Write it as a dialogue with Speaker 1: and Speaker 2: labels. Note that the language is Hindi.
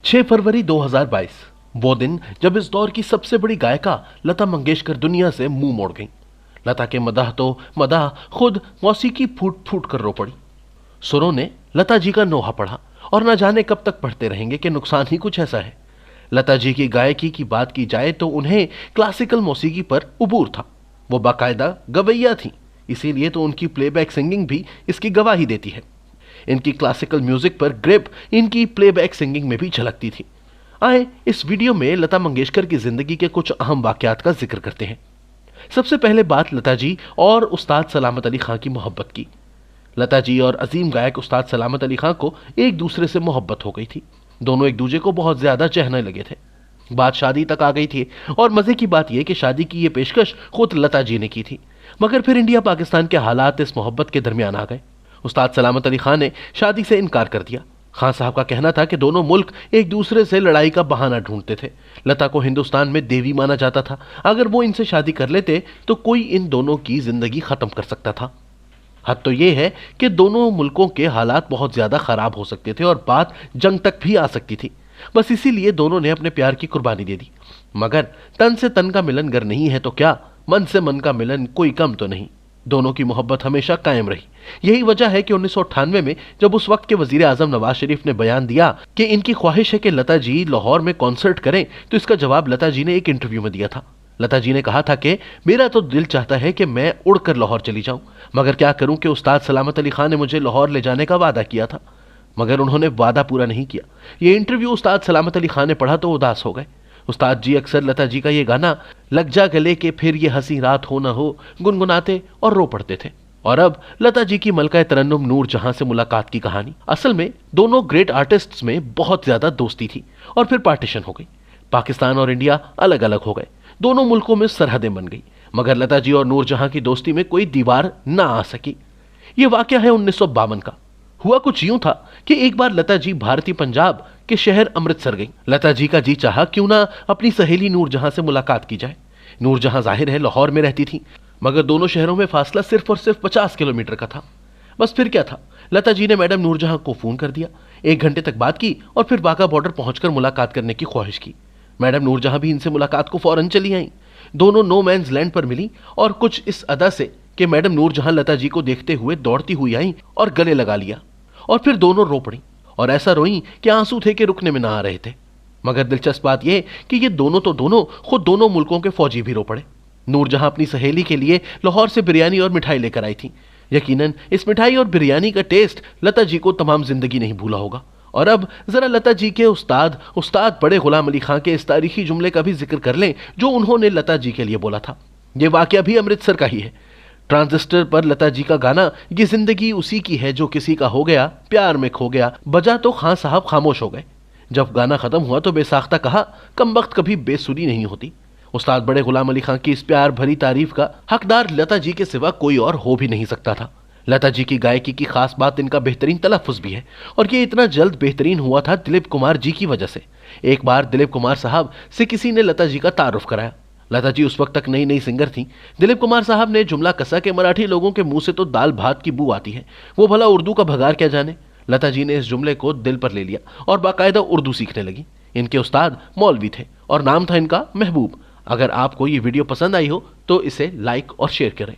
Speaker 1: 6 फरवरी 2022 वो दिन जब इस दौर की सबसे बड़ी गायिका लता मंगेशकर दुनिया से मुंह मोड़ गईं। लता के मदाह तो मदाह खुद मौसीकी फूट फूट कर रो पड़ी। सुरों ने लता जी का नोहा पढ़ा और न जाने कब तक पढ़ते रहेंगे कि नुकसान ही कुछ ऐसा है। लता जी की गायकी की बात की जाए तो उन्हें क्लासिकल मौसीकी पर उबूर था। वो बाकायदा गवैया थी, इसीलिए तो उनकी प्लेबैक सिंगिंग भी इसकी गवाही देती है। इनकी क्लासिकल म्यूजिक पर ग्रिप इनकी प्लेबैक सिंगिंग में भी झलकती थी। आए इस वीडियो में लता मंगेशकर की जिंदगी के कुछ अहम वाकयात का जिक्र करते हैं। सबसे पहले बात लता जी और उस्ताद सलामत अली खां की मोहब्बत की। लता जी और अजीम गायक उस्ताद सलामत अली खां को एक दूसरे से मोहब्बत हो गई थी। दोनों एक दूसरे को बहुत ज्यादा चाहने लगे थे। बात शादी तक आ गई थी और मजे की बात यह कि शादी की यह पेशकश खुद लता जी ने की थी। मगर फिर इंडिया पाकिस्तान के हालात इस मोहब्बत के दरमियान आ गए। उस्ताद सलामत अली खां ने शादी से इनकार कर दिया। खान साहब का कहना था कि दोनों मुल्क एक दूसरे से लड़ाई का बहाना ढूंढते थे। लता को हिंदुस्तान में देवी माना जाता था। अगर वो इनसे शादी कर लेते तो कोई इन दोनों की जिंदगी खत्म कर सकता था। हद तो यह है कि दोनों मुल्कों के हालात बहुत ज्यादा खराब हो सकते थे और बात जंग तक भी आ सकती थी। बस इसीलिए दोनों ने अपने प्यार की कुर्बानी दे दी। मगर तन से तन का मिलन गर नहीं है तो क्या, मन से मन का मिलन कोई कम तो नहीं। दोनों की मोहब्बत हमेशा कायम रही। यही वजह है कि 1998 में जब उस वक्त के वजीर आजम नवाज शरीफ ने बयान दिया कि इनकी ख्वाहिश है कि लता जी लाहौर में कॉन्सर्ट करें, तो इसका जवाब लता जी ने एक इंटरव्यू में दिया था। लता जी ने कहा था कि मेरा तो दिल चाहता है कि मैं उड़कर लाहौर चली जाऊं, मगर क्या करूं कि उस्ताद सलामत अली खां ने मुझे लाहौर ले जाने का वादा किया था, मगर उन्होंने वादा पूरा नहीं किया। ये इंटरव्यू उस्ताद सलामत अली खां ने पढ़ा तो उदास हो गए। उस्ताद जी अक्सर लता जी का ये गाना लग जा गले के फिर ये हंसी रात हो ना हो गुनगुनाते और रो पड़ते थे। और अब लता जी की मलका तरन्नुम नूर जहां से मुलाकात की कहानी। असल में दोनों ग्रेट आर्टिस्ट्स में बहुत ज्यादा दोस्ती थी और फिर पार्टीशन हो गई। पाकिस्तान और इंडिया अलग अलग हो गए। दोनों मुल्कों में सरहदें बन गई, मगर लता जी और नूरजहां की दोस्ती में कोई दीवार ना आ सकी। ये वाकया है 1952 का। हुआ कुछ यूं था कि एक बार लता जी भारतीय पंजाब के शहर अमृतसर गई। लता जी का जी चाहा क्यों ना अपनी सहेली नूरजहां से मुलाकात की जाए। नूरजहां जाहिर है लाहौर में रहती थी, मगर दोनों शहरों में फासला सिर्फ और सिर्फ 50 किलोमीटर का था। बस फिर क्या था, लता जी ने मैडम नूरजहां को फोन कर दिया। 1 घंटे तक बात की और फिर बाघा बॉर्डर पहुंचकर मुलाकात करने की ख्वाहिश की। मैडम नूरजहां भी इनसे मुलाकात को फौरन चली आई। दोनों नो मैंस लैंड पर मिली और कुछ इस अदा से कि मैडम नूरजहां लता जी को देखते हुए दौड़ती हुई आई और गले लगा लिया और फिर दोनों रो पड़ी और ऐसा रोई कि आंसू थे कि रुकने में ना आ रहे थे। मगर दिलचस्प बात यह कि ये दोनों तो दोनों खुद दोनों मुल्कों के फौजी भी रो पड़े। नूरजहां अपनी सहेली के लिए लाहौर से बिरयानी और मिठाई लेकर आई थी। यकीनन इस मिठाई और बिरयानी का टेस्ट लता जी को तमाम जिंदगी नहीं भूला होगा। और अब जरा लता जी के उस्ताद बड़े गुलाम अली खां के इस तारीखी जुमले का भी जिक्र कर लें जो उन्होंने लता जी के लिए बोला था। यह वाकया भी अमृतसर का ही है। ट्रांजिस्टर पर लता जी का गाना ये जिंदगी उसी की है जो किसी का हो गया प्यार में खो गया बजा तो खान साहब खामोश हो गए। जब गाना खत्म हुआ तो बेसाख्ता कहा कमबख्त कभी बेसुरी नहीं होती। उस्ताद बड़े गुलाम अली खां की इस प्यार भरी तारीफ का हकदार लता जी के सिवा कोई और हो भी नहीं सकता था। लता जी की गायकी की खास बात इनका बेहतरीन तलफ़्फ़ुज़ भी है और ये इतना जल्द बेहतरीन हुआ था दिलीप कुमार जी की वजह से। एक बार दिलीप कुमार साहब से किसी ने लता जी का तारुफ कराया। लता जी उस वक्त तक नई नई सिंगर थी। दिलीप कुमार साहब ने जुमला कसा कि मराठी लोगों के मुंह से तो दाल भात की बू आती है, वो भला उर्दू का भगार क्या जाने। लता जी ने इस जुमले को दिल पर ले लिया और बाकायदा उर्दू सीखने लगी। इनके उस्ताद मौलवी थे और नाम था इनका महबूब। अगर आपको ये वीडियो पसंद आई हो तो इसे लाइक और शेयर करें।